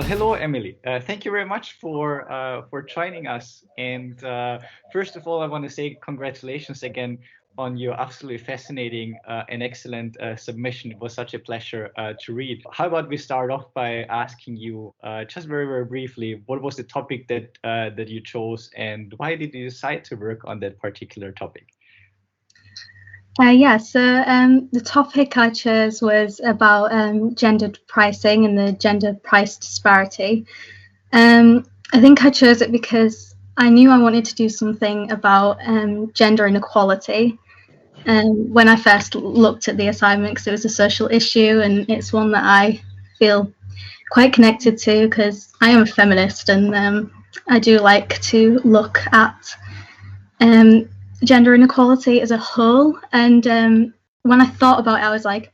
Hello, Emily. Thank you very much for joining us. And first of all, I want to say congratulations again on your absolutely fascinating and excellent submission. It was such a pleasure to read. How about we start off by asking you just very, very briefly, what was the topic that you chose, and why did you decide to work on that particular topic? The topic I chose was about gendered pricing and the gender price disparity. I think I chose it because I knew I wanted to do something about gender inequality. When I first looked at the assignment, because it was a social issue and it's one that I feel quite connected to because I am a feminist, and I do like to look at gender inequality as a whole. And when I thought about it, I was like,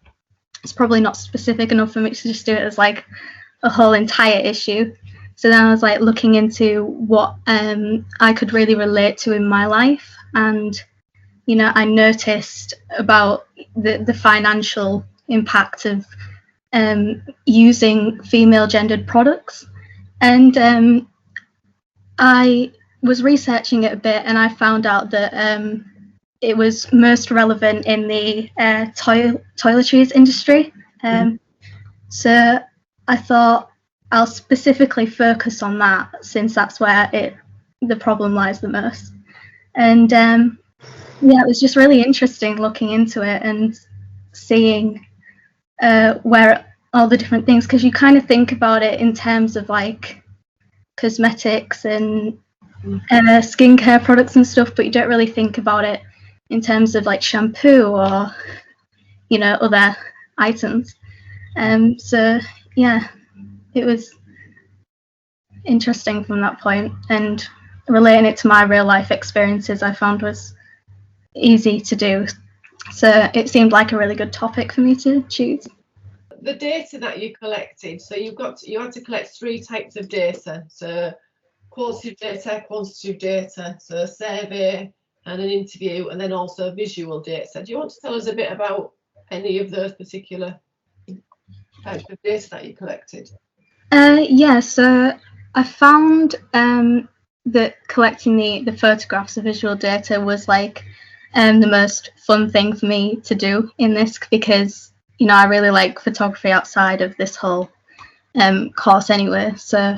it's probably not specific enough for me to just do it as like a whole entire issue. So then I was like looking into what I could really relate to in my life, and I noticed about the financial impact of using female gendered products. And I was researching it a bit, and I found out that it was most relevant in the toiletries industry. So I thought I'll specifically focus on that, since that's where the problem lies the most. And it was just really interesting looking into it and seeing where all the different things, because you kind of think about it in terms of like cosmetics and skincare products and stuff, but you don't really think about it in terms of like shampoo or other items. It was interesting from that point, and relating it to my real life experiences I found was easy to do, so it seemed like a really good topic for me to choose. The data that you collected, so you had to collect 3 types of data, so qualitative data, quantitative data, so a survey and an interview, and then also visual data. Do you want to tell us a bit about any of those particular types of data that you collected? So I found that collecting the photographs of visual data was like the most fun thing for me to do in this, because I really like photography outside of this whole course anyway. So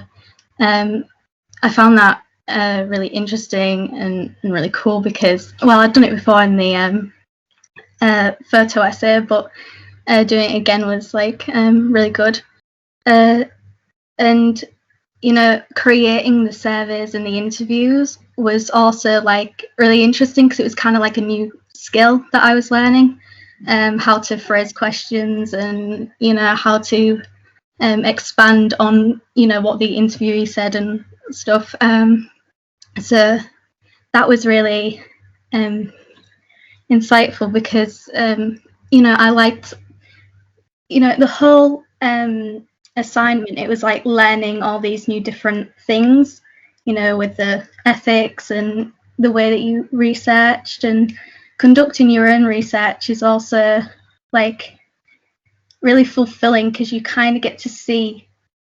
I found that really interesting and really cool, because, well, I'd done it before in the photo essay, but doing it again was like really good. And creating the surveys and the interviews was also like really interesting, because it was kind of like a new skill that I was learning, how to phrase questions and how to expand on what the interviewee said and stuff. So that was really insightful, because I liked the whole assignment. It was like learning all these new different things, with the ethics and the way that you researched, and conducting your own research is also like really fulfilling, because you kind of get to see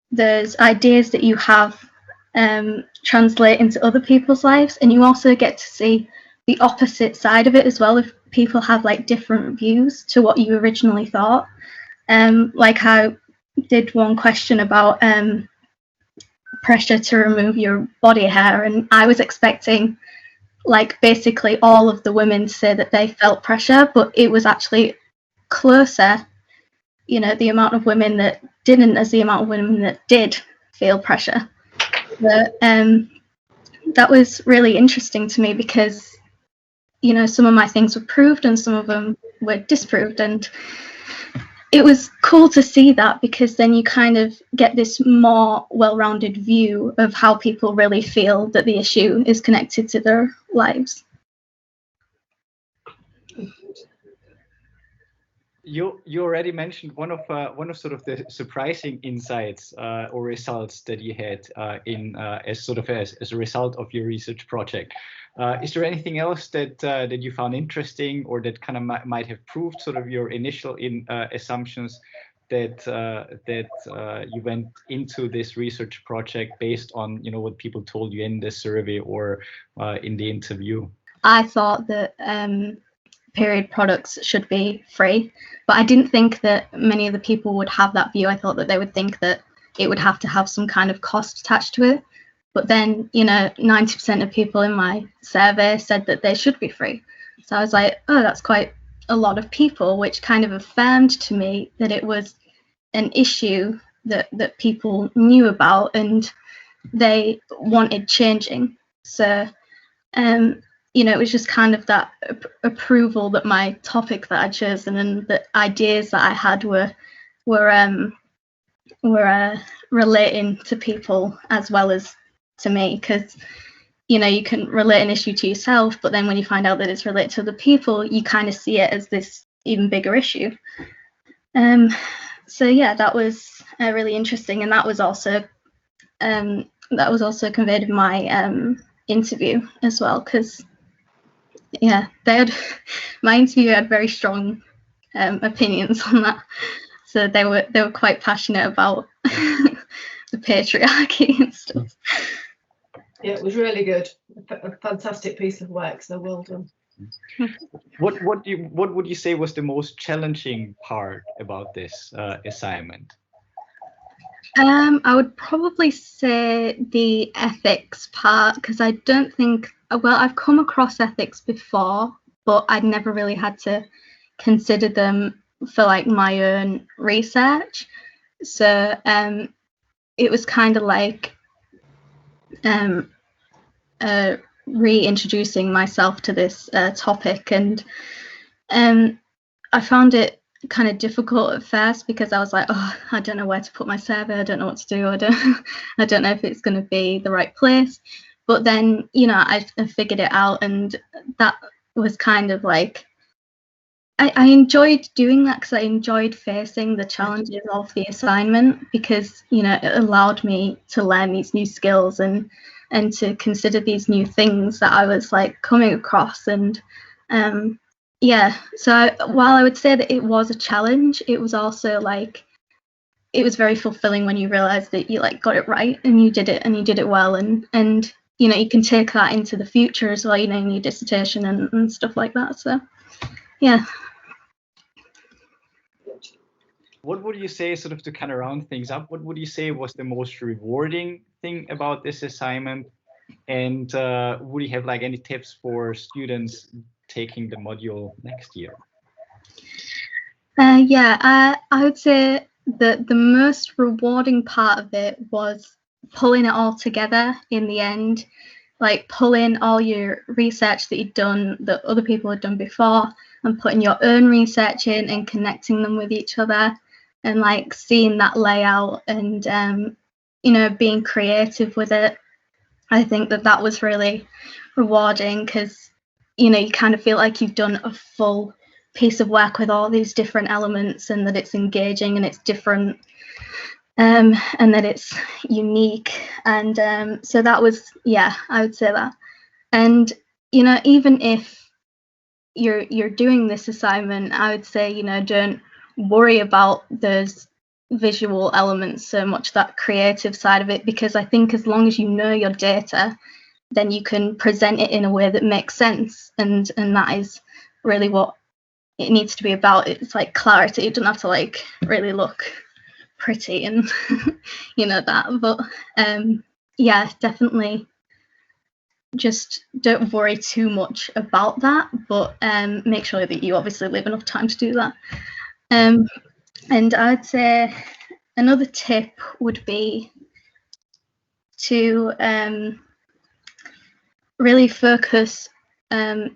those ideas that you have translate into other people's lives, and you also get to see the opposite side of it as well, if people have like different views to what you originally thought. Like I did one question about pressure to remove your body hair, and I was expecting like basically all of the women to say that they felt pressure, but it was actually closer, the amount of women that didn't as the amount of women that did feel pressure. But that was really interesting to me, because some of my things were proved and some of them were disproved, and it was cool to see that, because then you kind of get this more well-rounded view of how people really feel that the issue is connected to their lives. You already mentioned one of sort of the surprising insights or results that you had as a result of your research project. Is there anything else that you found interesting, or that kind of might have proved sort of your initial assumptions that you went into this research project based on, you know, what people told you in the survey or in the interview? I thought that period products should be free, but I didn't think that many of the people would have that view. I thought that they would think that it would have to have some kind of cost attached to it. But then, you know, 90% of people in my survey said that they should be free. So I was like, oh, that's quite a lot of people, which kind of affirmed to me that it was an issue that people knew about and they wanted changing. So, you know, it was just kind of that approval that my topic that I'd chosen and the ideas that I had were relating to people as well as to me, because, you know, you can relate an issue to yourself, but then when you find out that it's related to other people, you kind of see it as this even bigger issue. So yeah, that was really interesting, and that was also conveyed in my interview as well, because yeah, my interview had very strong opinions on that, so they were quite passionate about the patriarchy and stuff. Yeah, it was really good. A fantastic piece of work, so well done. What would you say was the most challenging part about this assignment? I would probably say the ethics part, because I don't think, well, I've come across ethics before, but I'd never really had to consider them for like my own research. So it was kind of like reintroducing myself to this topic, and I found it kind of difficult at first because I was like, oh, I don't know where to put my survey, I don't know what to do, I don't know if it's going to be the right place. But then, you know, I figured it out, and that was kind of like, I enjoyed doing that because I enjoyed facing the challenges of the assignment, because, you know, it allowed me to learn these new skills and to consider these new things that I was like coming across. And yeah, so while I would say that it was a challenge, it was also like, it was very fulfilling when you realize that you like got it right and you did it well, and you know, you can take that into the future as well, you know, in your dissertation and stuff like that. So yeah. What would you say, sort of to kind of round things up, what would you say was the most rewarding thing about this assignment? And would you have like any tips for students taking the module next year? Yeah, I would say that the most rewarding part of it was pulling it all together in the end, like pulling all your research that you'd done, that other people had done before, and putting your own research in and connecting them with each other, and like seeing that layout and you know, being creative with it. I think that was really rewarding, because, you know, you kind of feel like you've done a full piece of work with all these different elements, and that it's engaging and it's different, and that it's unique. And so that was, yeah, I would say that. And, you know, even if you're doing this assignment, I would say, you know, don't worry about those visual elements so much, that creative side of it, because I think as long as you know your data, then you can present it in a way that makes sense, and that is really what it needs to be about. It's like clarity. It doesn't have to like really look pretty and you know that, but yeah, definitely just don't worry too much about that, but make sure that you obviously leave enough time to do that. And I'd say another tip would be to really focus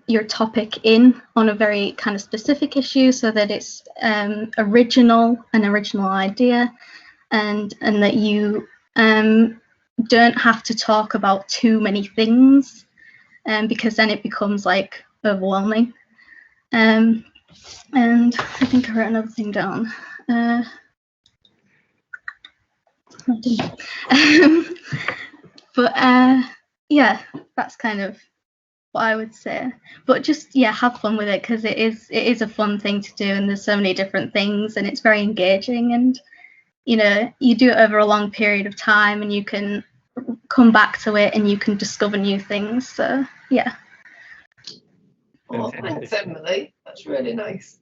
your topic in on a very kind of specific issue, so that it's an original idea, and that you don't have to talk about too many things, because then it becomes like overwhelming. And I think I wrote another thing down. But yeah, that's kind of what I would say. But just, yeah, have fun with it, because it is a fun thing to do, and there's so many different things, and it's very engaging, and you know, you do it over a long period of time and you can come back to it and you can discover new things. So yeah. Oh, thanks, Emily. That's really nice.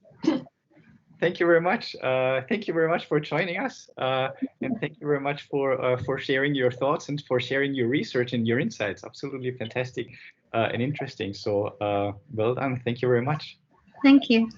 Thank you very much. Thank you very much for joining us, and thank you very much for sharing your thoughts and for sharing your research and your insights. Absolutely fantastic and interesting. So well done. Thank you very much. Thank you.